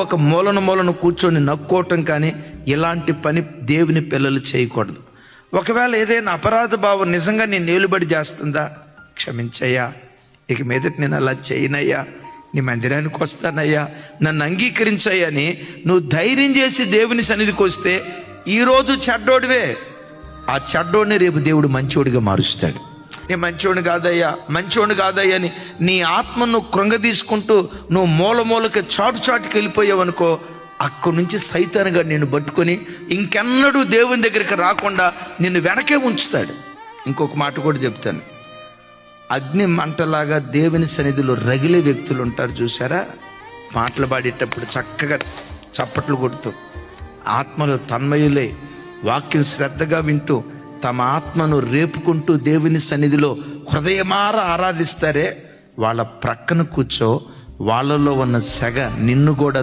ఒక మూలను కూర్చొని నక్కోవటం కానీ ఇలాంటి పని దేవుని పిల్లలు చేయకూడదు. ఒకవేళ ఏదైనా అపరాధ భావం నిజంగా నేను నిలుబడి చేస్తుందా, క్షమించయ్యా, ఇక మీదట నేను అలా చేయనయ్యా, నీ మందిరానికి వస్తానయ్యా, నన్ను అంగీకరించయ్యా అని నువ్వు ధైర్యం చేసి దేవుని సన్నిధికి వస్తే ఈరోజు చెడ్డోడివే, ఆ చెడ్డోడిని రేపు దేవుడు మంచోడిగా మారుస్తాడు. నేను మంచోడిని కాదయ్యా అని నీ ఆత్మను కృంగదీసుకుంటూ నువ్వు మూలకి చాటుకి వెళ్ళిపోయావు అనుకో, అక్కడి నుంచి సైతానుగా నిన్ను పట్టుకొని ఇంకెన్నడూ దేవుని దగ్గరికి రాకుండా నిన్ను వెనకే ఉంచుతాడు. ఇంకొక మాట కూడా చెప్తాను, అగ్ని మంటలాగా దేవుని సన్నిధిలో రగిలే వ్యక్తులు ఉంటారు చూసారా, పాటలు పాడేటప్పుడు చక్కగా చప్పట్లు కొడుతూ ఆత్మలో తన్మయులై వాక్యం శ్రద్ధగా వింటూ తమ ఆత్మను రేపుకుంటూ దేవుని సన్నిధిలో హృదయమార ఆరాధిస్తారే, వాళ్ళ ప్రక్కన కూర్చో, వాళ్ళలో ఉన్న సెగ నిన్ను కూడా